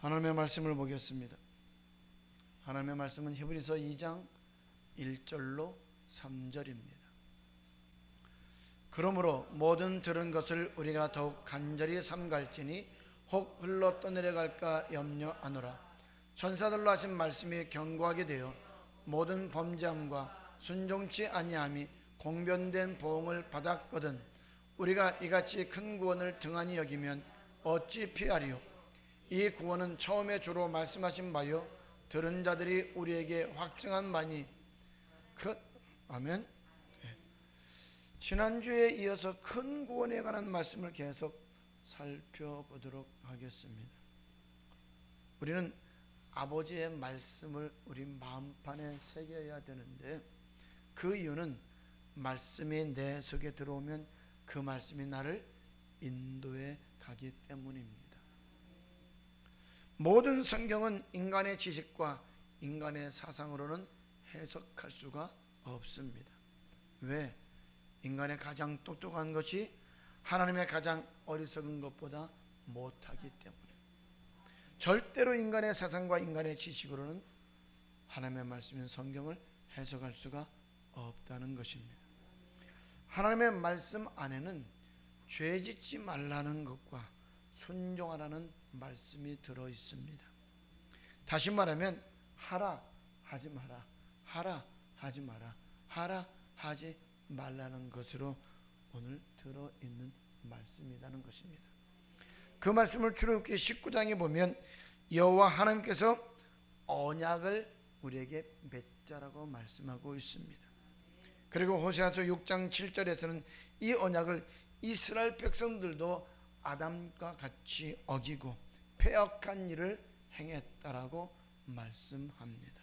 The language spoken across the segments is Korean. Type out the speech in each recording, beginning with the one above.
하나님의 말씀을 보겠습니다. 하나님의 말씀은 히브리서 2장 1절로 3절입니다. 그러므로 모든 들은 것을 우리가 더욱 간절히 삼갈지니 혹 흘러 떠내려갈까 염려하노라. 천사들로 하신 말씀이 견고하게 되어 모든 범죄함과 순종치 아니함이 공변된 보응을 받았거든 우리가 이같이 큰 구원을 등한히 여기면 어찌 피하리요. 이 구원은 처음에 주로 말씀하신 바요 들은 자들이 우리에게 확증한 바니 아멘. 지난주에 이어서 큰 구원에 관한 말씀을 계속 살펴보도록 하겠습니다. 우리는 아버지의 말씀을 우리 마음판에 새겨야 되는데 그 이유는 말씀이 내 속에 들어오면 그 말씀이 나를 인도해 가기 때문입니다. 모든 성경은 인간의 지식과 인간의 사상으로는 해석할 수가 없습니다. 왜? 인간의 가장 똑똑한 것이 하나님의 가장 어리석은 것보다 못하기 때문에 절대로 인간의 사상과 인간의 지식으로는 하나님의 말씀인 성경을 해석할 수가 없다는 것입니다. 하나님의 말씀 안에는 죄짓지 말라는 것과 순종하라는 말씀이 들어 있습니다. 다시 말하면 하라 하지 마라, 하라 하지 마라, 하라 하지 말라는 것으로 오늘 들어있는 말씀이라는 것입니다. 그 말씀을 출애굽기 19장에 보면 여호와 하나님께서 언약을 우리에게 맺자라고 말씀하고 있습니다. 그리고 호세아서 6장 7절에서는 이 언약을 이스라엘 백성들도 아담과 같이 어기고 패역한 일을 행했다라고 말씀합니다.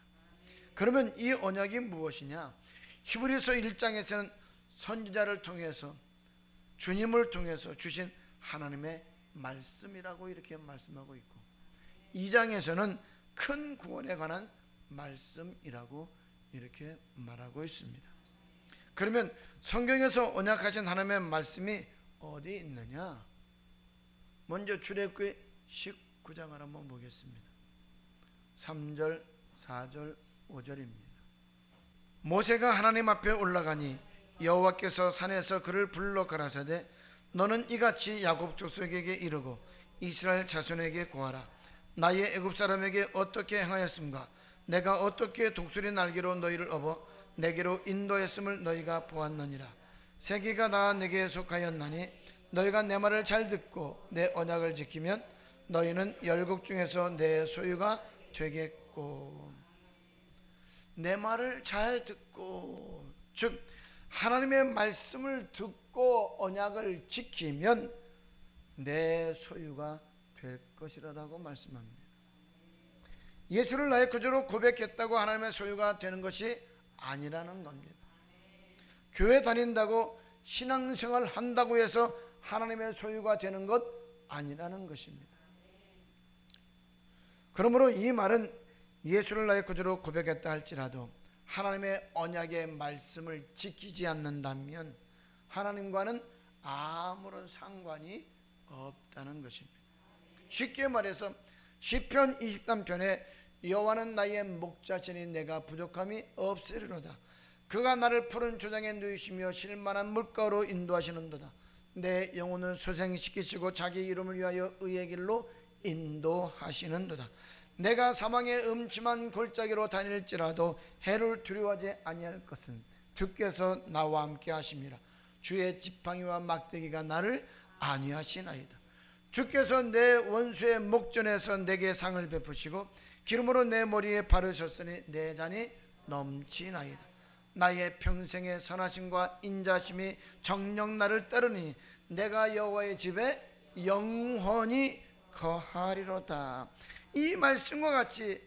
그러면 이 언약이 무엇이냐? 히브리서 1장에서는 선지자를 통해서 주님을 통해서 주신 하나님의 말씀이라고 이렇게 말씀하고 있고 2장에서는 큰 구원에 관한 말씀이라고 이렇게 말하고 있습니다. 그러면 성경에서 언약하신 하나님의 말씀이 어디 있느냐? 먼저 출애굽기 19장을 한번 보겠습니다. 3절, 4절, 5절입니다. 모세가 하나님 앞에 올라가니 여호와께서 산에서 그를 불러 가라사대 너는 이같이 야곱 족속에게 이르고 이스라엘 자손에게 고하라. 나의 애굽 사람에게 어떻게 행하였음가? 내가 어떻게 독수리 날개로 너희를 업어 내게로 인도했음을 너희가 보았느니라. 세계가 다 내게 속하였나니 너희가 내 말을 잘 듣고 내 언약을 지키면 너희는 열국 중에서 내 소유가 되겠고. 내 말을 잘 듣고, 즉 하나님의 말씀을 듣고 언약을 지키면 내 소유가 될 것이라고 말씀합니다. 예수를 나의 구주로 고백했다고 하나님의 소유가 되는 것이 아니라는 겁니다. 교회 다닌다고 신앙생활 한다고 해서 하나님의 소유가 되는 것 아니라는 것입니다. 그러므로 이 말은 예수를 나의 구주로 고백했다 할지라도 하나님의 언약의 말씀을 지키지 않는다면 하나님과는 아무런 상관이 없다는 것입니다. 쉽게 말해서 시편 23편에 여호와는 나의 목자시니 내가 부족함이 없으리로다. 그가 나를 푸른 조장에 누이시며 쉴만한 물가로 인도하시는도다. 내 영혼을 소생시키시고 자기 이름을 위하여 의의 길로 인도하시는도다. 내가 사망의 음침한 골짜기로 다닐지라도 해를 두려워하지 아니할 것은 주께서 나와 함께 하심이라. 주의 지팡이와 막대기가 나를 안위하시나이다. 주께서 내 원수의 목전에서 내게 상을 베푸시고 기름으로 내 머리에 바르셨으니 내 잔이 넘치나이다. 나의 평생의 선하심과 인자심이 정녕 나를 따르니 내가 여호와의 집에 영원히 거하리로다. 이 말씀과 같이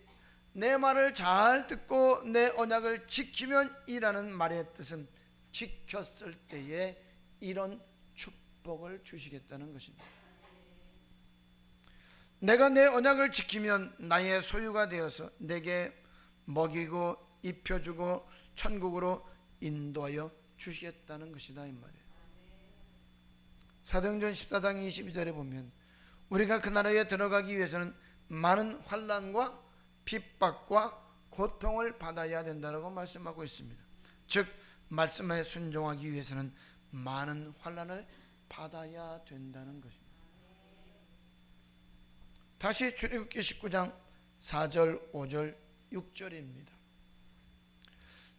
내 말을 잘 듣고 내 언약을 지키면 이라는 말의 뜻은 지켰을 때에 이런 축복을 주시겠다는 것입니다. 내가 내 언약을 지키면 나의 소유가 되어서 내게 먹이고 입혀주고 천국으로 인도하여 주시겠다는 것이다 이 말이에요. 사도행전 14장 22절에 보면 우리가 그 나라에 들어가기 위해서는 많은 환난과 핍박과 고통을 받아야 된다고 말씀하고 있습니다. 즉 말씀에 순종하기 위해서는 많은 환난을 받아야 된다는 것입니다. 다시 출애굽기 19장 4절 5절 6절입니다.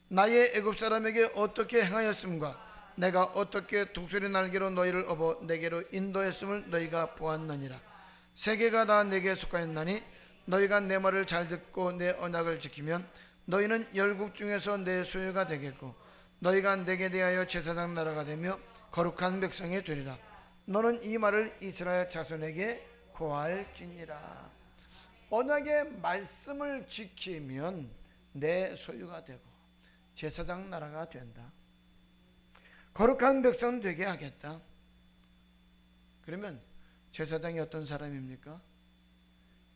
나의 애굽 사람에게 어떻게 행하였음과 내가 어떻게 독수리 날개로 너희를 업어 내게로 인도했음을 너희가 보았느니라. 세계가 다 내게 속하였나니 너희가 내 말을 잘 듣고 내 언약을 지키면 너희는 열국 중에서 내 소유가 되겠고 너희가 내게 대하여 제사장 나라가 되며 거룩한 백성이 되리라. 너는 이 말을 이스라엘 자손에게 고할지니라. 언약의 말씀을 지키면 내 소유가 되고 제사장 나라가 된다. 거룩한 백성 되게 하겠다. 그러면 제사장이 어떤 사람입니까?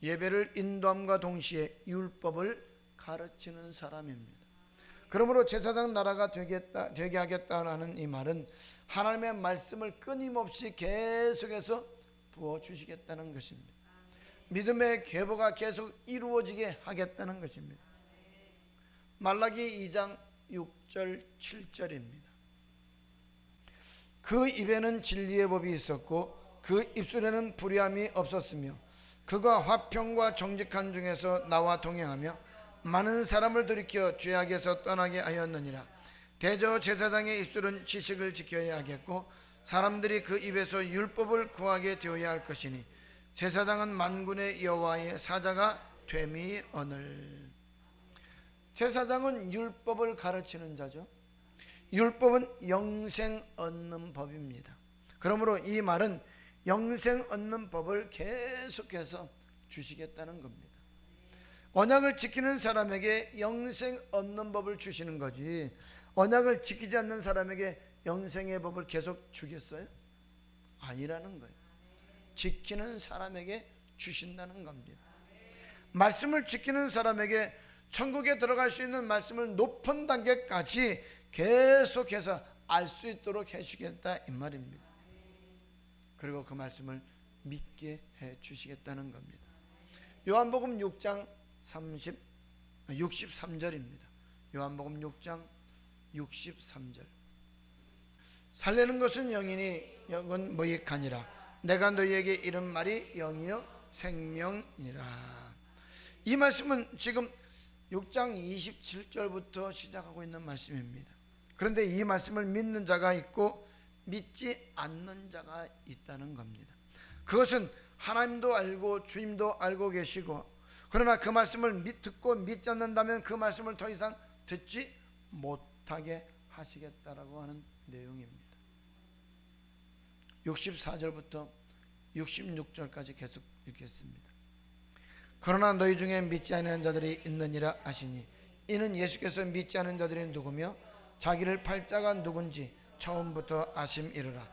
예배를 인도함과 동시에 율법을 가르치는 사람입니다. 그러므로 제사장 나라가 되게 하겠다는 이 말은 하나님의 말씀을 끊임없이 계속해서 부어주시겠다는 것입니다. 믿음의 계보가 계속 이루어지게 하겠다는 것입니다. 말라기 2장 6절 7절입니다. 그 입에는 진리의 법이 있었고 그 입술에는 불의함이 없었으며 그가 화평과 정직한 중에서 나와 동행하며 많은 사람을 돌이켜 죄악에서 떠나게 하였느니라. 대저 제사장의 입술은 지식을 지켜야 하겠고 사람들이 그 입에서 율법을 구하게 되어야 할 것이니 제사장은 만군의 여호와의 사자가 됨이오늘. 제사장은 율법을 가르치는 자죠. 율법은 영생 얻는 법입니다. 그러므로 이 말은 영생 얻는 법을 계속해서 주시겠다는 겁니다. 언약을 지키는 사람에게 영생 얻는 법을 주시는 거지, 언약을 지키지 않는 사람에게 영생의 법을 계속 주겠어요? 아니라는 거예요. 지키는 사람에게 주신다는 겁니다. 말씀을 지키는 사람에게 천국에 들어갈 수 있는 말씀을 높은 단계까지 계속해서 알 수 있도록 해주겠다 이 말입니다. 그리고 그 말씀을 믿게 해주시겠다는 겁니다. 요한복음 6장 63절입니다. 요한복음 6장 63절. 살리는 것은 영이니 영은 무익하니라. 내가 너희에게 이른 말이 영이요 생명이라. 이 말씀은 지금 6장 27절부터 시작하고 있는 말씀입니다. 그런데 이 말씀을 믿는 자가 있고 믿지 않는 자가 있다는 겁니다. 그것은 하나님도 알고 주님도 알고 계시고, 그러나 그 말씀을 듣고 믿지 않는다면 그 말씀을 더 이상 듣지 못하게 하시겠다라고 하는 내용입니다. 64절부터 66절까지 계속 읽겠습니다. 그러나 너희 중에 믿지 않는 자들이 있느니라 하시니 이는 예수께서 믿지 않는 자들이 누구며 자기를 팔 자가 누군지 처음부터 아심이르라.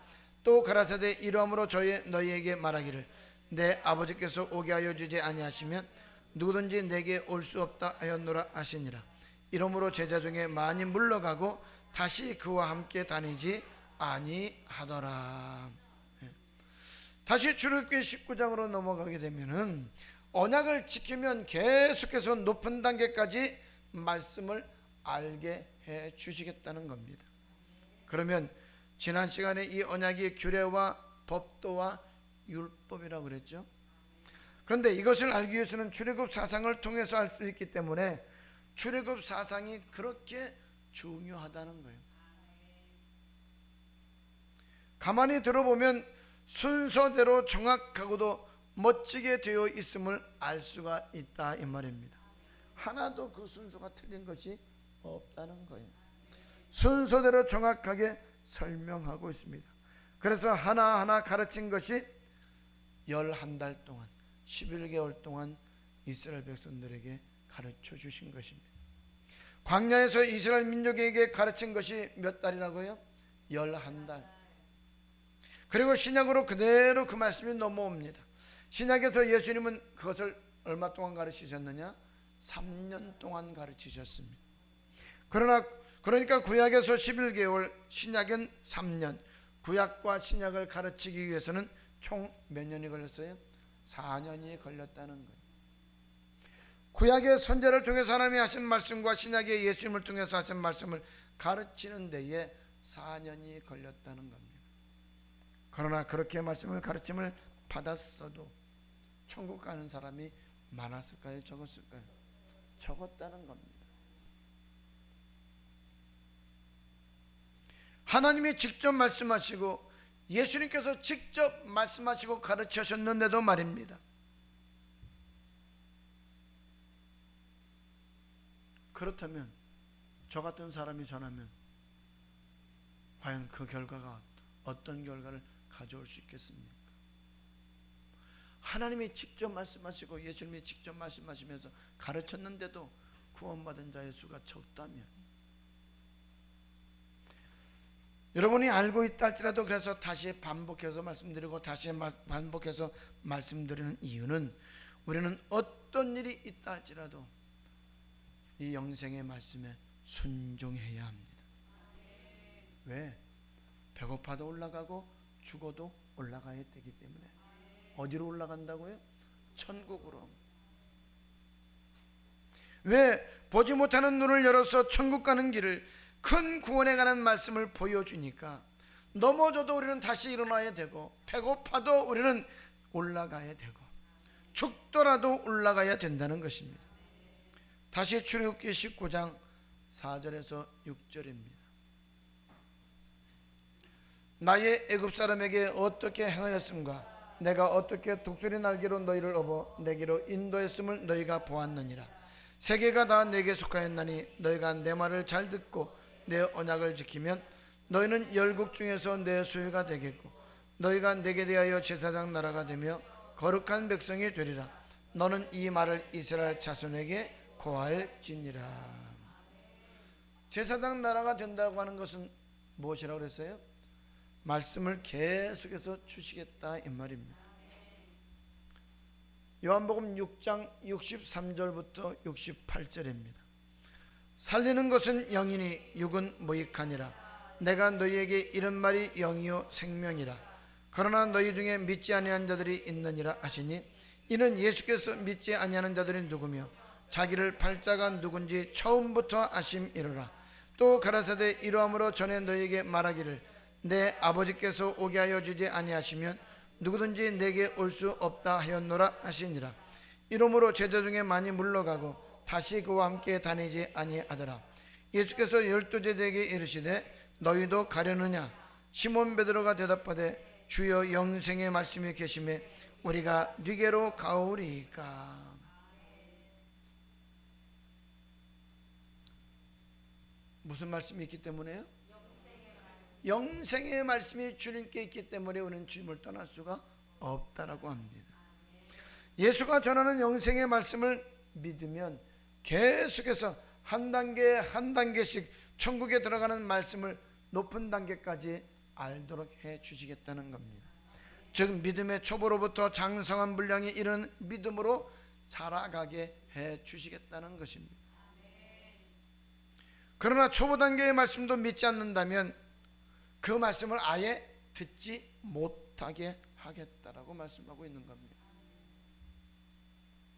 또 가라사대 이러함으로 너희에게 말하기를 내 아버지께서 오게 하여 주지 아니하시면 누구든지 내게 올 수 없다 하였노라 하시니라. 이러므로 제자 중에 많이 물러가고 다시 그와 함께 다니지 아니하더라. 다시 출애굽기 19장으로 넘어가게 되면은 언약을 지키면 계속해서 높은 단계까지 말씀을 알게 해 주시겠다는 겁니다. 그러면 지난 시간에 이 언약이 규례와 법도와 율법이라고 그랬죠. 그런데 이것을 알기 위해서는 출애굽 사상을 통해서 알 수 있기 때문에 출애굽 사상이 그렇게 중요하다는 거예요. 가만히 들어보면 순서대로 정확하고도 멋지게 되어 있음을 알 수가 있다 이 말입니다. 하나도 그 순서가 틀린 것이 없다는 거예요. 순서대로 정확하게 설명하고 있습니다. 그래서 하나하나 가르친 것이 11달 동안 11개월 동안 이스라엘 백성들에게 가르쳐 주신 것입니다. 광야에서 이스라엘 민족에게 가르친 것이 몇 달이라고요? 11달. 그리고 신약으로 그대로 그 말씀이 넘어옵니다. 신약에서 예수님은 그것을 얼마 동안 가르치셨느냐? 3년 동안 가르치셨습니다. 그러니까 구약에서 11개월, 신약은 3년. 구약과 신약을 가르치기 위해서는 총 몇 년이 걸렸어요? 4년이 걸렸다는 거예요. 구약의 선지자를 통해서 하나님이 하신 말씀과 신약의 예수님을 통해서 하신 말씀을 가르치는 데에 4년이 걸렸다는 겁니다. 그러나 그렇게 말씀을 가르침을 받았어도 천국 가는 사람이 많았을까요? 적었을까요? 적었다는 겁니다. 하나님이 직접 말씀하시고 예수님께서 직접 말씀하시고 가르치셨는데도 말입니다. 그렇다면 저 같은 사람이 전하면 과연 그 결과가 어떤 결과를 가져올 수 있겠습니까? 하나님이 직접 말씀하시고 예수님이 직접 말씀하시면서 가르쳤는데도 구원받은 자의 수가 적다면, 여러분이 알고 있다 할지라도 그래서 다시 반복해서 말씀드리고 다시 반복해서 말씀드리는 이유는 우리는 어떤 일이 있다 할지라도 이 영생의 말씀에 순종해야 합니다. 왜? 배고파도 올라가고 죽어도 올라가야 되기 때문에. 어디로 올라간다고요? 천국으로. 왜? 보지 못하는 눈을 열어서 천국 가는 길을, 큰 구원에 관한 말씀을 보여주니까 넘어져도 우리는 다시 일어나야 되고, 배고파도 우리는 올라가야 되고, 죽더라도 올라가야 된다는 것입니다. 다시 출애굽기 19장 4절에서 6절입니다. 나의 애굽 사람에게 어떻게 행하였음과 내가 어떻게 독수리 날개로 너희를 업어 내게로 인도했음을 너희가 보았느니라. 세계가 다 내게 속하였나니 너희가 내 말을 잘 듣고 내 언약을 지키면 너희는 열국 중에서 내 소유가 되겠고 너희가 내게 대하여 제사장 나라가 되며 거룩한 백성이 되리라. 너는 이 말을 이스라엘 자손에게 고할지니라. 제사장 나라가 된다고 하는 것은 무엇이라고 그랬어요? 말씀을 계속해서 주시겠다 이 말입니다. 요한복음 6장 63절부터 68절입니다. 살리는 것은 영이니 육은 무익하니라. 내가 너희에게 이런 말이 영이요 생명이라. 그러나 너희 중에 믿지 아니한 자들이 있느니라 하시니, 이는 예수께서 믿지 아니하는 자들이 누구며 자기를 팔자가 누군지 처음부터 아심이로라. 또 가라사대 이러함으로 전에 너희에게 말하기를 내 아버지께서 오게 하여 주지 아니하시면 누구든지 내게 올 수 없다 하였노라 하시니라. 이러므로 제자 중에 많이 물러가고 다시 그와 함께 다니지 아니하더라. 예수께서 12제자에게 이르시되 너희도 가려느냐? 시몬 베드로가 대답하되 주여 영생의 말씀이 계심에 우리가 네게로 가오리이까. 무슨 말씀이 있기 때문에요? 영생의 말씀이 주님께 있기 때문에 우리는 주님을 떠날 수가 없다라고 합니다. 예수가 전하는 영생의 말씀을 믿으면 계속해서 한 단계 한 단계씩 천국에 들어가는 말씀을 높은 단계까지 알도록 해 주시겠다는 겁니다. 즉 믿음의 초보로부터 장성한 분량이 이르는 믿음으로 자라가게 해 주시겠다는 것입니다. 그러나 초보 단계의 말씀도 믿지 않는다면 그 말씀을 아예 듣지 못하게 하겠다라고 말씀하고 있는 겁니다.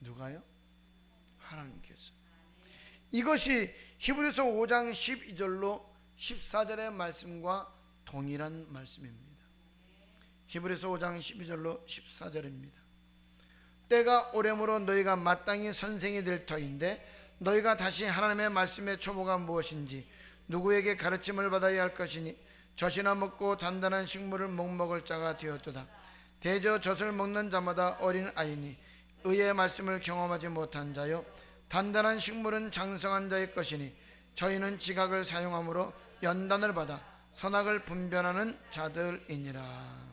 누가요? 하나님께서. 이것이 히브리서 5장 12절로 14절의 말씀과 동일한 말씀입니다. 히브리서 5장 12절로 14절입니다. 때가 오래므로 너희가 마땅히 선생이 될 터인데 너희가 다시 하나님의 말씀의 초보가 무엇인지 누구에게 가르침을 받아야 할 것이니 젖이나 먹고 단단한 식물을 못 먹을 자가 되었도다. 대저 젖을 먹는 자마다 어린 아이니 의의 말씀을 경험하지 못한 자요 단단한 식물은 장성한 자의 것이니 저희는 지각을 사용함으로 연단을 받아 선악을 분별하는 자들이니라.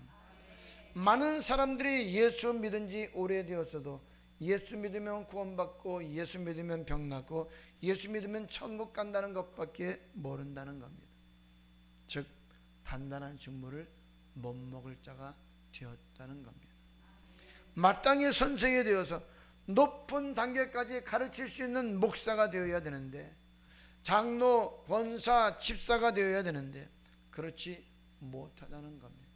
많은 사람들이 예수 믿은 지 오래되었어도 예수 믿으면 구원받고 예수 믿으면 병나고 예수 믿으면 천국 간다는 것밖에 모른다는 겁니다. 즉 단단한 식물을 못 먹을 자가 되었다는 겁니다. 마땅히 선생이 되어서 높은 단계까지 가르칠 수 있는 목사가 되어야 되는데, 장로, 권사, 집사가 되어야 되는데 그렇지 못하다는 겁니다.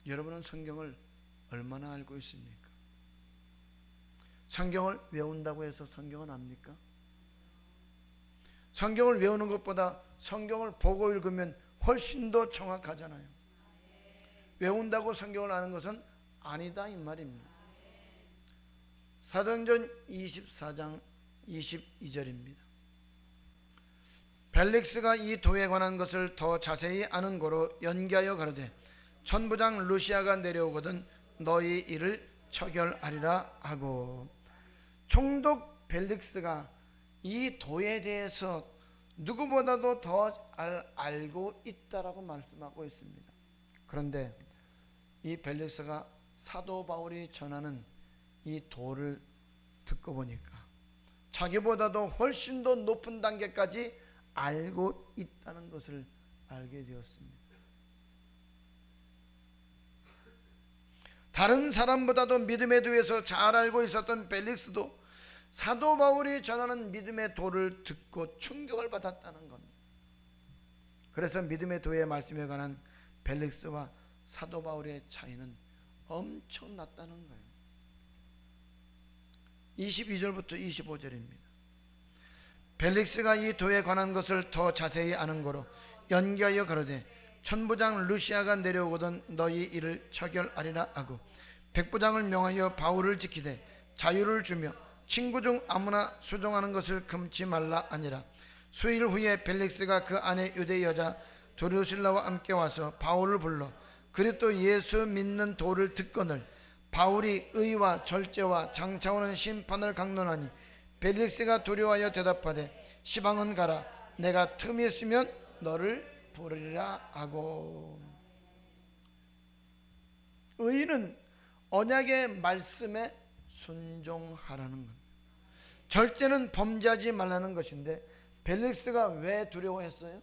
여러분은 성경을 얼마나 알고 있습니까? 성경을 외운다고 해서 성경은 압니까? 성경을 외우는 것보다 성경을 보고 읽으면 훨씬 더 정확하잖아요. 외운다고 성경을 아는 것은 아니다 이 말입니다. 사도행전 24장 22절입니다. 벨릭스가 이 도에 관한 것을 더 자세히 아는 고로 연기하여 가로되 천부장 루시아가 내려오거든 너희 일을 처결하리라 하고, 총독 벨릭스가 이 도에 대해서 누구보다도 더 알고 있다라고 말씀하고 있습니다. 그런데 이 벨릭스가 사도 바울이 전하는 이 도를 듣고 보니까 자기보다도 훨씬 더 높은 단계까지 알고 있다는 것을 알게 되었습니다. 다른 사람보다도 믿음에 대해서 잘 알고 있었던 벨릭스도 사도 바울이 전하는 믿음의 도를 듣고 충격을 받았다는 겁니다. 그래서 믿음의 도의 말씀에 관한 벨릭스와 사도 바울의 차이는 엄청났다는 거예요. 22절부터 25절입니다. 벨릭스가 이 도에 관한 것을 더 자세히 아는 고로 연기하여 가로되 천부장 루시아가 내려오거든 너희 일을 처결하리라 하고, 백부장을 명하여 바울을 지키되 자유를 주며 친구 중 아무나 수종하는 것을 금치 말라 하니라. 수일 후에 벨릭스가 그 안에 유대 여자 드루실라와 함께 와서 바울을 불러 그리스도 예수 믿는 도를 듣거늘 바울이 의와 절제와 장차오는 심판을 강론하니 벨릭스가 두려워하여 대답하되 시방은 가라, 내가 틈이 있으면 너를 부르리라 하고. 의인은 언약의 말씀에 순종하라는 겁니다. 절제는 범죄하지 말라는 것인데 벨릭스가 왜 두려워했어요?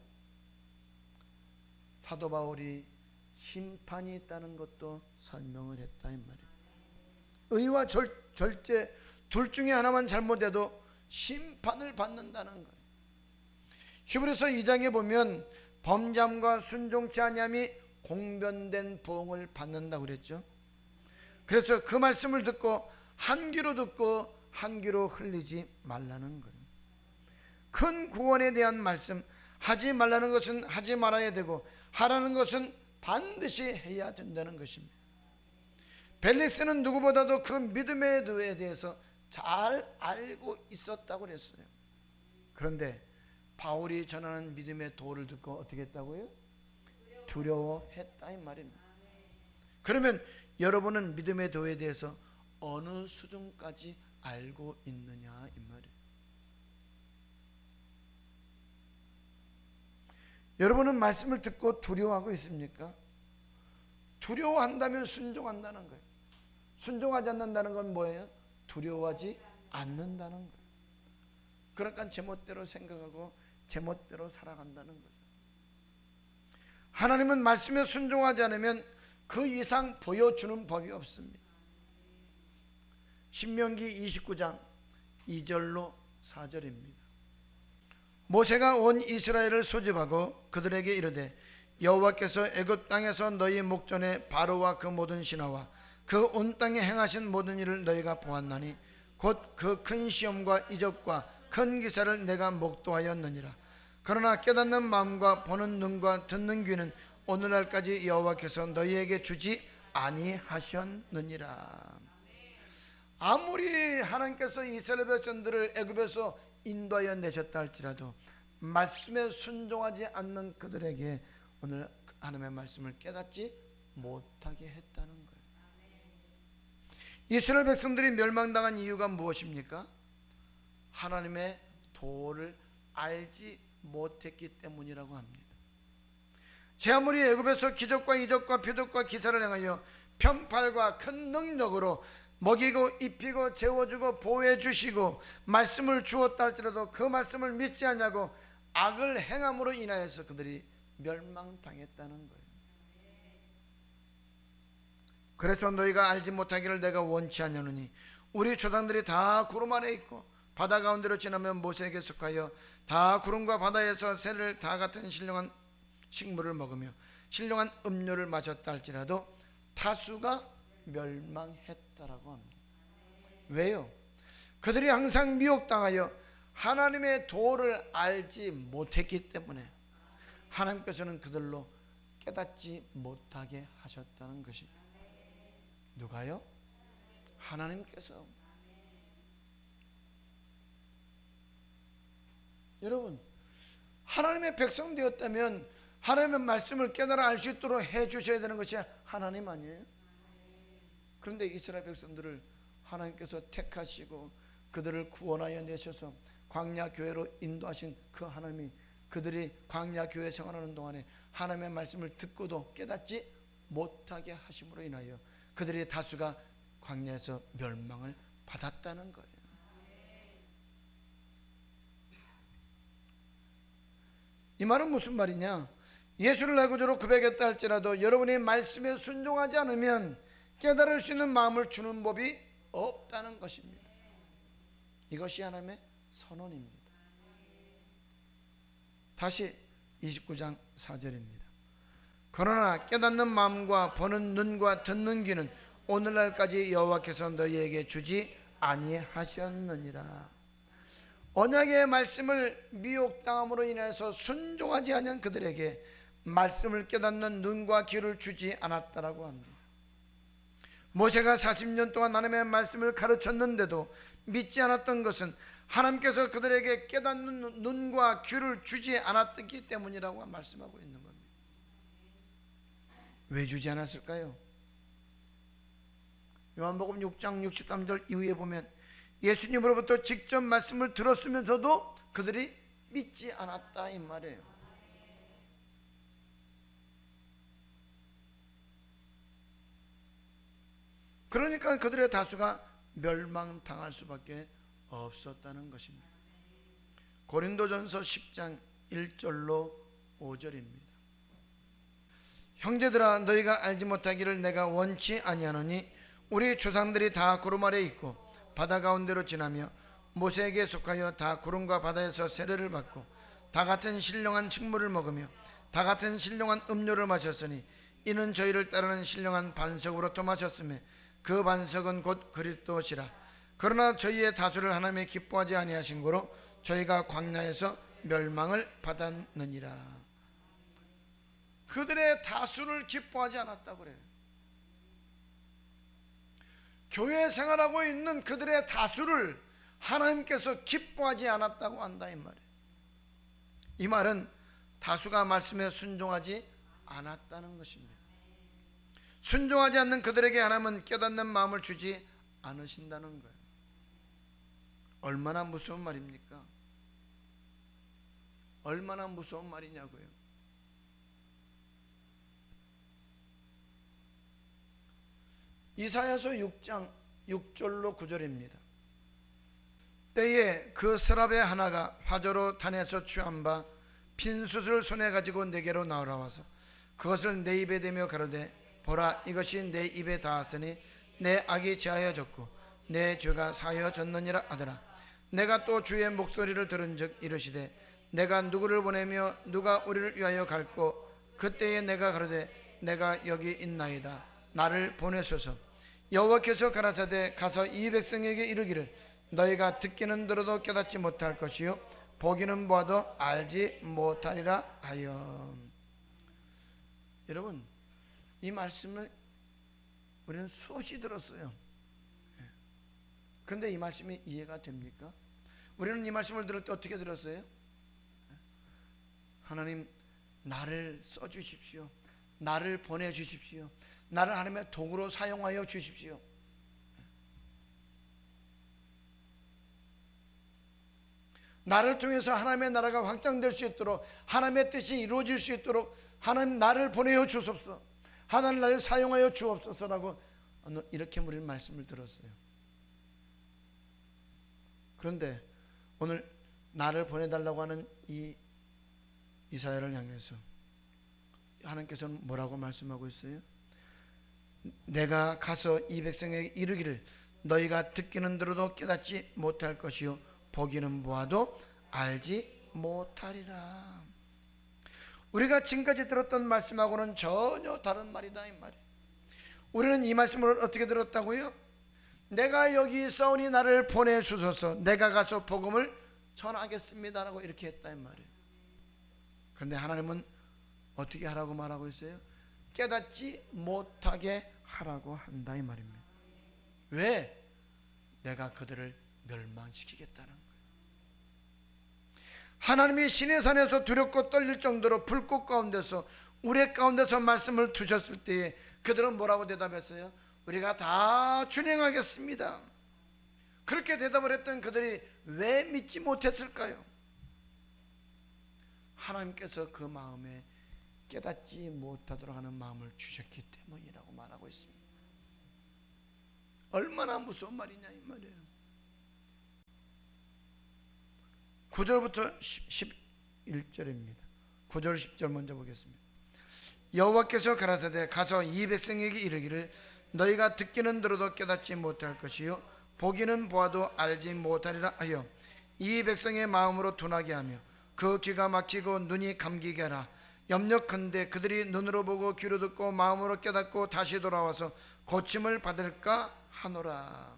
사도 바울이 심판이 있다는 것도 설명을 했다 이 말이에요. 의와 절제 둘 중에 하나만 잘못해도 심판을 받는다는 거예요. 히브리서 2장에 보면 범죄함과 순종치 아니함이 공변된 보응을 받는다고 그랬죠. 그래서 그 말씀을 듣고 한 귀로 듣고 한 귀로 흘리지 말라는 거예요. 큰 구원에 대한 말씀, 하지 말라는 것은 하지 말아야 되고 하라는 것은 반드시 해야 된다는 것입니다. 벨릭스는 누구보다도 그 믿음에 대해서 잘 알고 있었다고 그랬어요. 그런데 바울이 전하는 믿음의 도를 듣고 어떻게 했다고요? 두려워했다 이 말입니다. 그러면 여러분은 믿음의 도에 대해서 어느 수준까지 알고 있느냐 이 말이에요. 여러분은 말씀을 듣고 두려워하고 있습니까? 두려워한다면 순종한다는 거예요. 순종하지 않는다는 건 뭐예요? 두려워하지 않는다는 거예요. 그러니까 제멋대로 생각하고 제멋대로 살아간다는 거죠. 하나님은 말씀에 순종하지 않으면 그 이상 보여주는 법이 없습니다. 신명기 29장 2절로 4절입니다. 모세가 온 이스라엘을 소집하고 그들에게 이르되 여호와께서 애굽 땅에서 너희 목전에 바로와 그 모든 신하와 그 온 땅에 행하신 모든 일을 너희가 보았나니 곧 그 큰 시험과 이적과 큰 기사를 내가 목도하였느니라. 그러나 깨닫는 마음과 보는 눈과 듣는 귀는 오늘날까지 여호와께서 너희에게 주지 아니하셨느니라. 아무리 하나님께서 이스라엘 백성들을 애굽에서 인도하여 내셨다 할지라도 말씀에 순종하지 않는 그들에게 오늘 하나님의 말씀을 깨닫지 못하게 했다는 거예요. 이스라엘 백성들이 멸망당한 이유가 무엇입니까? 하나님의 도를 알지 못했기 때문이라고 합니다. 제 아무리 애굽에서 기적과 이적과 표적과 기사를 행하여 편팔과 큰 능력으로 먹이고 입히고 재워주고 보호해주시고 말씀을 주었다 할지라도 그 말씀을 믿지 않냐고 악을 행함으로 인하여서 그들이 멸망당했다는 거예요. 그래서 너희가 알지 못하기를 내가 원치 않냐느니 우리 조상들이 다 구름 아래 있고 바다 가운데로 지나면 모세에게 속하여 다 구름과 바다에서 새를 다 같은 신령한 식물을 먹으며 신령한 음료를 마셨다 할지라도 다수가 멸망했다라고 합니다. 왜요? 그들이 항상 미혹당하여 하나님의 도를 알지 못했기 때문에 하나님께서는 그들로 깨닫지 못하게 하셨다는 것입니다. 누가요? 하나님께서. 여러분, 하나님의 백성 되었다면 하나님의 말씀을 깨달아 알 수 있도록 해 주셔야 되는 것이 하나님 아니에요? 그런데 이스라엘 백성들을 하나님께서 택하시고 그들을 구원하여 내셔서 광야 교회로 인도하신 그 하나님이 그들이 광야 교회 생활하는 동안에 하나님의 말씀을 듣고도 깨닫지 못하게 하심으로 인하여 그들의 다수가 광야에서 멸망을 받았다는 거예요. 이 말은 무슨 말이냐? 예수를 내 구주로 고백했다 할지라도 여러분이 말씀에 순종하지 않으면 깨달을 수 있는 마음을 주는 법이 없다는 것입니다. 이것이 하나님의 선언입니다. 다시 29장 4절입니다. 그러나 깨닫는 마음과 보는 눈과 듣는 귀는 오늘날까지 여호와께서 너희에게 주지 아니하셨느니라. 언약의 말씀을 미혹당함으로 인해서 순종하지 아니한 그들에게 말씀을 깨닫는 눈과 귀를 주지 않았다라고 합니다. 모세가 40년 동안 하나님의 말씀을 가르쳤는데도 믿지 않았던 것은 하나님께서 그들에게 깨닫는 눈과 귀를 주지 않았기 때문이라고 말씀하고 있는 겁니다. 왜 주지 않았을까요? 요한복음 6장 63절 이후에 보면 예수님으로부터 직접 말씀을 들었으면서도 그들이 믿지 않았다 이 말이에요. 그러니까 그들의 다수가 멸망당할 수밖에 없었다는 것입니다. 고린도전서 10장 1절로 5절입니다. 형제들아 너희가 알지 못하기를 내가 원치 아니하노니 우리 조상들이 다 구름 아래 있고 바다 가운데로 지나며 모세에게 속하여 다 구름과 바다에서 세례를 받고 다 같은 신령한 식물을 먹으며 다 같은 신령한 음료를 마셨으니 이는 저희를 따르는 신령한 반석으로부터 마셨으며 그 반석은 곧 그리스도시라. 그러나 저희의 다수를 하나님의 기뻐하지 아니하신 고로 저희가 광야에서 멸망을 받았느니라. 그들의 다수를 기뻐하지 않았다고 그래요. 교회 생활하고 있는 그들의 다수를 하나님께서 기뻐하지 않았다고 한다 이 말이에요. 이 말은 다수가 말씀에 순종하지 않았다는 것입니다. 순종하지 않는 그들에게 하나님은 깨닫는 마음을 주지 않으신다는 거예요. 얼마나 무서운 말입니까? 얼마나 무서운 말이냐고요. 이사야서 6장 6절로 9절입니다. 때에 그 스랍의 하나가 화저로 단에서 취한 바 빈숯을 손에 가지고 내게로 나오라와서 그것을 내 입에 대며 가로되 보라 이것이 내 입에 닿았으니 내 악이 제하여졌고 내 죄가 사하여졌느니라 하더라. 내가 또 주의 목소리를 들은즉 이르시되 내가 누구를 보내며 누가 우리를 위하여 갈꼬. 그때에 내가 가로되 내가 여기 있나이다 나를 보내소서. 여호와께서 가라사대 가서 이 백성에게 이르기를 너희가 듣기는 들어도 깨닫지 못할 것이요 보기는 보아도 알지 못하리라 하여. 여러분 이 말씀을 우리는 수없이 들었어요. 그런데 이 말씀이 이해가 됩니까? 우리는 이 말씀을 들을 때 어떻게 들었어요? 하나님 나를 써주십시오. 나를 보내주십시오. 나를 하나님의 도구로 사용하여 주십시오. 나를 통해서 하나님의 나라가 확장될 수 있도록 하나님의 뜻이 이루어질 수 있도록 하나님 나를 보내어 주옵소서. 하나님 나를 사용하여 주옵소서라고 이렇게 우리는 말씀을 들었어요. 그런데 오늘 나를 보내달라고 하는 이 이사야를 향해서 하나님께서는 뭐라고 말씀하고 있어요? 내가 가서 이 백성에게 이르기를 너희가 듣기는 들어도 깨닫지 못할 것이요 보기는 보아도 알지 못하리라. 우리가 지금까지 들었던 말씀하고는 전혀 다른 말이다 이 말이에요. 우리는 이 말씀을 어떻게 들었다고요? 내가 여기 있사오니 나를 보내주소서, 내가 가서 복음을 전하겠습니다라고 이렇게 했다 이 말이에요. 그런데 하나님은 어떻게 하라고 말하고 있어요? 깨닫지 못하게 하라고 한다 이 말입니다. 왜? 내가 그들을 멸망시키겠다는 거예요. 하나님이 시내산에서 두렵고 떨릴 정도로 불꽃 가운데서 우레 가운데서 말씀을 두셨을 때에 그들은 뭐라고 대답했어요? 우리가 다 준행하겠습니다. 그렇게 대답을 했던 그들이 왜 믿지 못했을까요? 하나님께서 그 마음에 깨닫지 못하도록 하는 마음을 주셨기 때문이라고 말하고 있습니다. 얼마나 무서운 말이냐 이 말이에요. 9절부터 11절입니다. 9절 10절 먼저 보겠습니다. 여호와께서 가라사대 가서 이 백성에게 이르기를 너희가 듣기는 들어도 깨닫지 못할 것이요 보기는 보아도 알지 못하리라 하여 이 백성의 마음으로 둔하게 하며 그 귀가 막히고 눈이 감기게 하라. 염려컨대 그들이 눈으로 보고 귀로 듣고 마음으로 깨닫고 다시 돌아와서 고침을 받을까 하노라.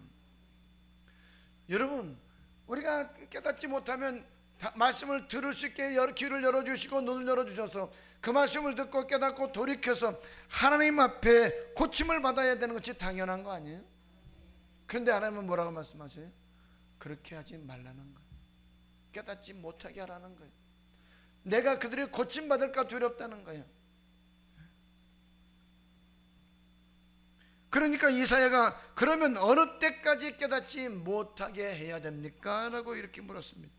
여러분, 우리가 깨닫지 못하면 말씀을 들을 수 있게 귀를 열어주시고 눈을 열어주셔서 그 말씀을 듣고 깨닫고 돌이켜서 하나님 앞에 고침을 받아야 되는 것이 당연한 거 아니에요? 그런데 하나님은 뭐라고 말씀하세요? 그렇게 하지 말라는 거예요. 깨닫지 못하게 하라는 거예요. 내가 그들이 고침받을까 두렵다는 거예요. 그러니까 이사야가 그러면 어느 때까지 깨닫지 못하게 해야 됩니까? 라고 이렇게 물었습니다.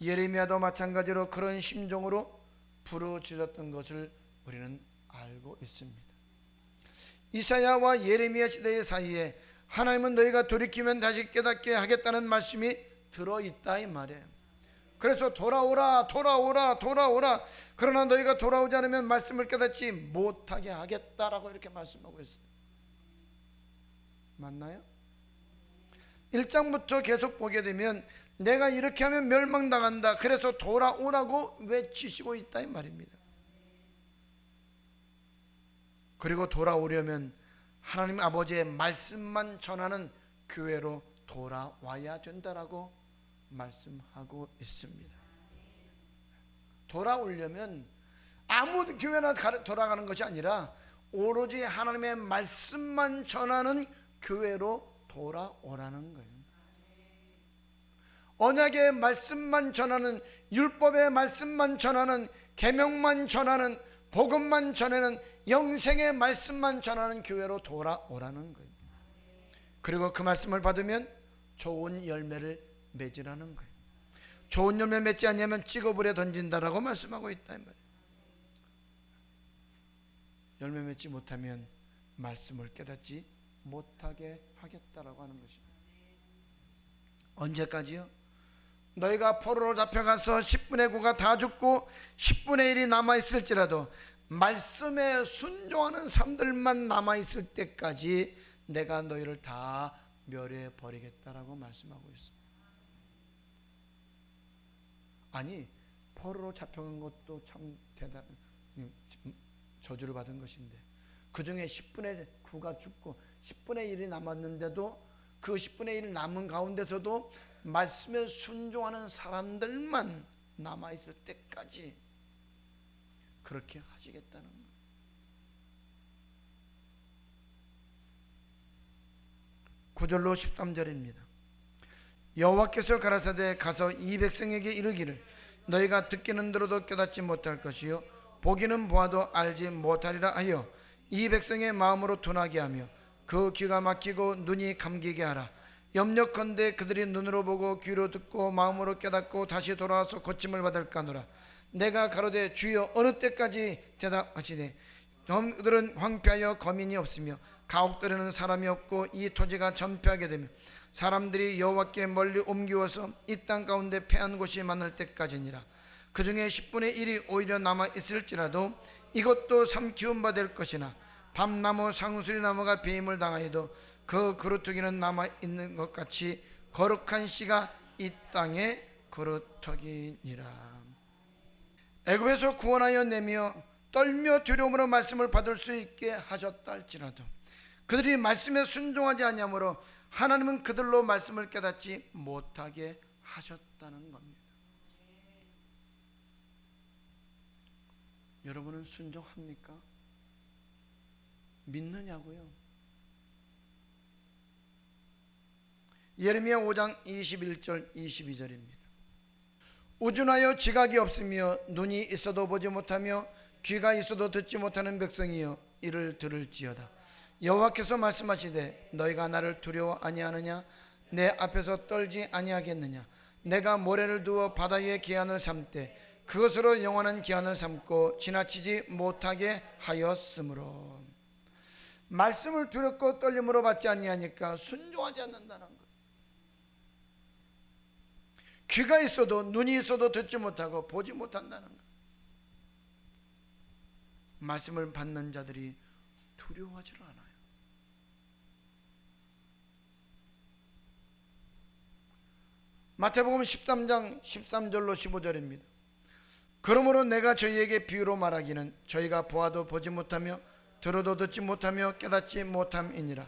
예레미야도 마찬가지로 그런 심정으로 부르짖었던 것을 우리는 알고 있습니다. 이사야와 예레미야 시대의 사이에 하나님은 너희가 돌이키면 다시 깨닫게 하겠다는 말씀이 들어있다 이 말이에요. 그래서 돌아오라 돌아오라 돌아오라, 그러나 너희가 돌아오지 않으면 말씀을 깨닫지 못하게 하겠다라고 이렇게 말씀하고 있어요. 맞나요? 1장부터 계속 보게 되면 내가 이렇게 하면 멸망당한다, 그래서 돌아오라고 외치시고 있다 이 말입니다. 그리고 돌아오려면 하나님 아버지의 말씀만 전하는 교회로 돌아와야 된다라고 말씀하고 있습니다. 돌아오려면 아무 교회나 돌아가는 것이 아니라 오로지 하나님의 말씀만 전하는 교회로 돌아오라는 거예요. 언약의 말씀만 전하는, 율법의 말씀만 전하는, 계명만 전하는, 복음만 전하는, 영생의 말씀만 전하는 교회로 돌아오라는 거예요. 그리고 그 말씀을 받으면 좋은 열매를 맺으라는 거예요. 좋은 열매 맺지 않으면 찌꺼불에 던진다라고 말씀하고 있다 이 말이에요. 열매 맺지 못하면 말씀을 깨닫지 못하게 하겠다라고 하는 것입니다. 언제까지요? 너희가 포로로 잡혀가서 10분의 9가 다 죽고 10분의 1이 남아있을지라도 말씀에 순종하는 사람들만 남아있을 때까지 내가 너희를 다 멸해버리겠다라고 말씀하고 있습니다. 아니, 포로로 잡혀간 것도 참 대단한 저주를 받은 것인데 그 중에 10분의 9가 죽고 10분의 1이 남았는데도 그 10분의 1 남은 가운데서도 말씀에 순종하는 사람들만 남아있을 때까지 그렇게 하시겠다는 거예요. 구절로 13절입니다. 여호와께서 가라사대 가서 이 백성에게 이르기를 너희가 듣기는 들어도 깨닫지 못할 것이요 보기는 보아도 알지 못하리라 하여 이 백성의 마음으로 둔하게 하며 그 귀가 막히고 눈이 감기게 하라. 염려컨대 그들이 눈으로 보고 귀로 듣고 마음으로 깨닫고 다시 돌아와서 고침을 받을까노라. 내가 가로되 주여 어느 때까지 대답하시되 그들은 황폐하여 거민이 없으며 가옥들에는 사람이 없고 이 토지가 전폐하게 되며 사람들이 여호와께 멀리 옮기워서 이 땅 가운데 패한 곳이 많을 때까지니라. 그 중에 10분의 1이 오히려 남아 있을지라도 이것도 삼키움 받을 것이나 밤나무 상수리나무가 배임을 당하여도 그 그루터기는 남아 있는 것 같이 거룩한 씨가 이 땅에 그루터기니라. 애굽에서 구원하여 내며 떨며 두려움으로 말씀을 받을 수 있게 하셨다 할지라도 그들이 말씀에 순종하지 아니하므로 하나님은 그들로 말씀을 깨닫지 못하게 하셨다는 겁니다. 여러분은 순종합니까? 믿느냐고요? 예레미야 5장 21절 22절입니다. 우준하여 지각이 없으며 눈이 있어도 보지 못하며 귀가 있어도 듣지 못하는 백성이여 이를 들을지어다. 여호와께서 말씀하시되 너희가 나를 두려워 아니하느냐? 내 앞에서 떨지 아니하겠느냐? 내가 모래를 두어 바다 위에 기한을 삼되 그것으로 영원한 기한을 삼고 지나치지 못하게 하였으므로. 말씀을 두렵고 떨림으로 받지 아니하니까 순종하지 않는다는 것. 귀가 있어도 눈이 있어도 듣지 못하고 보지 못한다는 것. 말씀을 받는 자들이 두려워하지를 않아요. 마태복음 13장 13절로 15절입니다. 그러므로 내가 저희에게 비유로 말하기는 저희가 보아도 보지 못하며 들어도 듣지 못하며 깨닫지 못함이니라.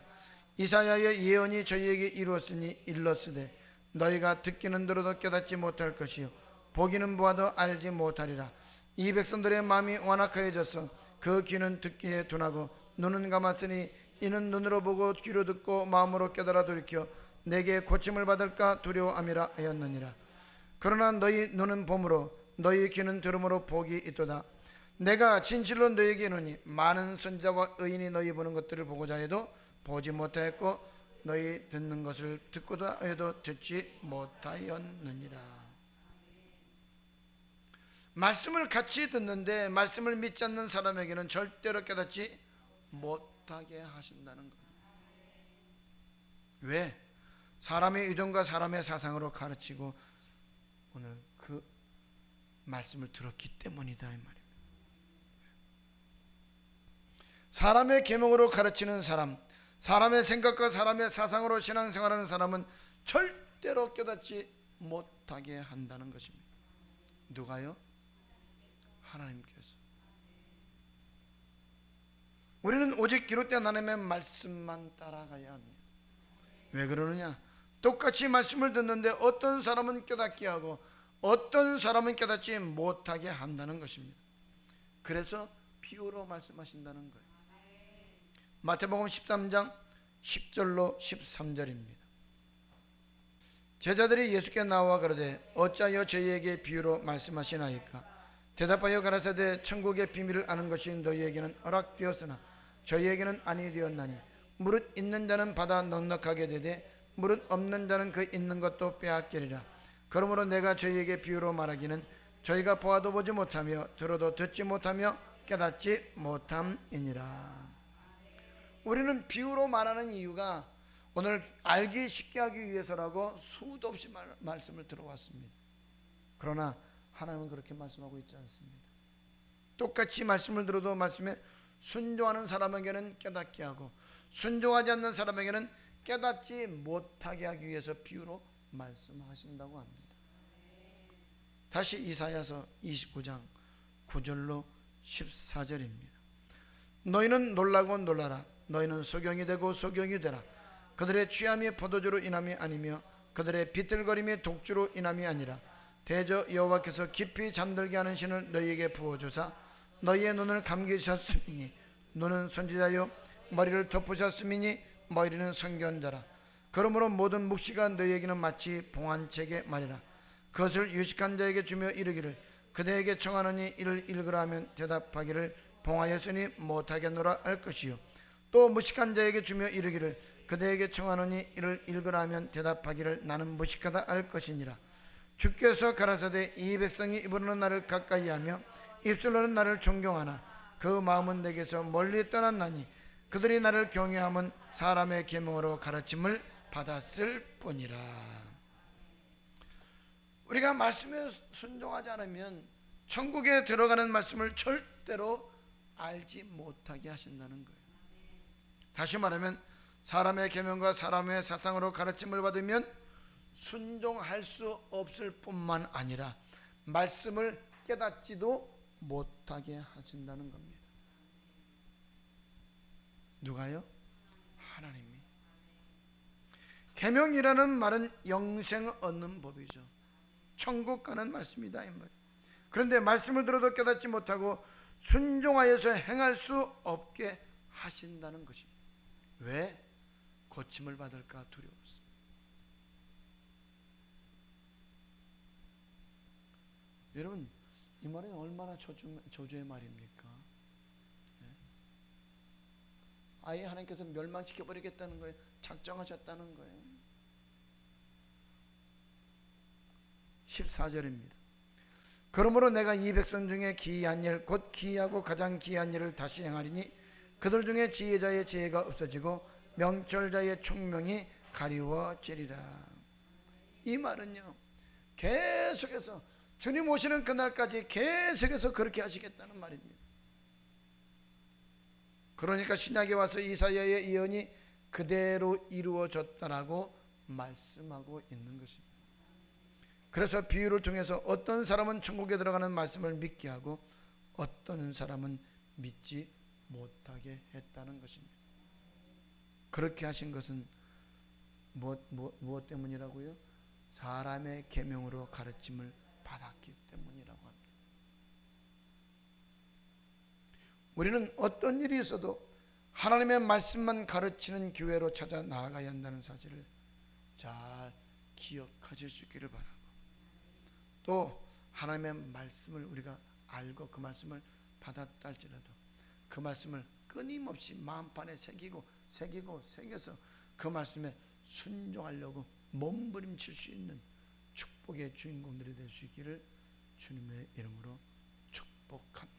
이사야의 예언이 저희에게 이루었으니 일렀으되 너희가 듣기는 들어도 깨닫지 못할 것이요 보기는 보아도 알지 못하리라. 이 백성들의 마음이 완악하여져서 그 귀는 듣기에 둔하고 눈은 감았으니 이는 눈으로 보고 귀로 듣고 마음으로 깨달아 돌이켜 내게 고침을 받을까 두려워함이라 하였느니라. 그러나 너희 눈은 봄으로 너희 귀는 들음으로 복이 있도다. 내가 진실로 너희에게 이르노니 많은 선지자와 의인이 너희 보는 것들을 보고자 해도 보지 못하였고 너희 듣는 것을 듣고자 해도 듣지 못하였느니라. 말씀을 같이 듣는데 말씀을 믿지 않는 사람에게는 절대로 깨닫지 못하게 하신다는 겁니다. 왜? 사람의 의존과 사람의 사상으로 가르치고 오늘 그 말씀을 들었기 때문이다 이 말입니다. 사람의 계명으로 가르치는 사람, 사람의 생각과 사람의 사상으로 신앙생활하는 사람은 절대로 깨닫지 못하게 한다는 것입니다. 누가요? 하나님께서. 우리는 오직 기록된 하나님의 말씀만 따라가야 합니다. 왜 그러느냐? 똑같이 말씀을 듣는데 어떤 사람은 깨닫게 하고 어떤 사람은 깨닫지 못하게 한다는 것입니다. 그래서 비유로 말씀하신다는 거예요. 마태복음 13장 10절로 13절입니다. 제자들이 예수께 나와 가로되 어찌하여 저희에게 비유로 말씀하시나이까? 대답하여 가라사대 천국의 비밀을 아는 것이 너희에게는 허락되었으나 저희에게는 아니 되었나니 무릇 있는 자는 받아 넉넉하게 되되 무릇 없는 자는 그 있는 것도 빼앗기리라. 그러므로 내가 저희에게 비유로 말하기는 저희가 보아도 보지 못하며 들어도 듣지 못하며 깨닫지 못함이니라. 우리는 비유로 말하는 이유가 오늘 알기 쉽게 하기 위해서라고 수도 없이 말씀을 들어왔습니다. 그러나 하나님은 그렇게 말씀하고 있지 않습니다. 똑같이 말씀을 들어도 말씀에 순종하는 사람에게는 깨닫게 하고 순종하지 않는 사람에게는 깨닫지 못하게 하기 위해서 비유로 말씀하신다고 합니다. 다시 이사야서 29장 9절로 14절입니다. 너희는 놀라고 놀라라. 너희는 소경이 되고 소경이 되라. 그들의 취함이 포도주로 인함이 아니며 그들의 비틀거림이 독주로 인함이 아니라 대저 여호와께서 깊이 잠들게 하는 신을 너희에게 부어주사 너희의 눈을 감기셨음이니 눈은 선지자요 머리를 덮으셨음이니 머리는 선견자라. 그러므로 모든 묵시가 너희에게는 마치 봉한책의 말이라. 그것을 유식한 자에게 주며 이르기를 그대에게 청하노니 이를 읽으라 하면 대답하기를 봉하였으니 못하겠노라 할 것이요 또 무식한 자에게 주며 이르기를 그대에게 청하노니 이를 읽으라 하면 대답하기를 나는 무식하다 할 것이니라. 주께서 가라사대 이 백성이 입으로는 나를 가까이하며 입술로는 나를 존경하나 그 마음은 내게서 멀리 떠났나니 그들이 나를 경외함은 사람의 계명으로 가르침을 받았을 뿐이라. 우리가 말씀에 순종하지 않으면 천국에 들어가는 말씀을 절대로 알지 못하게 하신다는 거예요. 다시 말하면 사람의 계명과 사람의 사상으로 가르침을 받으면 순종할 수 없을 뿐만 아니라 말씀을 깨닫지도 못하게 하신다는 겁니다. 누가요? 하나님이. 계명이라는 말은 영생 얻는 법이죠. 천국 가는 말씀이다 이 말. 그런데 말씀을 들어도 깨닫지 못하고 순종하여서 행할 수 없게 하신다는 것입니다. 왜? 고침을 받을까 두려워서. 여러분, 이 말은 얼마나 저주의 말입니까? 아예 하나님께서 멸망시켜버리겠다는 거예요. 작정하셨다는 거예요. 14절입니다. 그러므로 내가 이 백성 중에 기이한 일, 곧 기이하고 가장 기이한 일을 다시 행하리니 그들 중에 지혜자의 지혜가 없어지고 명철자의 총명이 가리워지리라. 이 말은요, 계속해서 주님 오시는 그날까지 계속해서 그렇게 하시겠다는 말입니다. 그러니까 신약에 와서 이사야의 예언이 그대로 이루어졌다라고 말씀하고 있는 것입니다. 그래서 비유를 통해서 어떤 사람은 천국에 들어가는 말씀을 믿게 하고 어떤 사람은 믿지 못하게 했다는 것입니다. 그렇게 하신 것은 무엇 때문이라고요? 사람의 계명으로 가르침을 받았기 때문이라고 합니다. 우리는 어떤 일이 있어도 하나님의 말씀만 가르치는 교회로 찾아 나아가야 한다는 사실을 잘 기억하실 수 있기를 바라고, 또 하나님의 말씀을 우리가 알고 그 말씀을 받았다 할지라도 그 말씀을 끊임없이 마음판에 새겨서 그 말씀에 순종하려고 몸부림칠 수 있는 축복의 주인공들이 될 수 있기를 주님의 이름으로 축복합니다.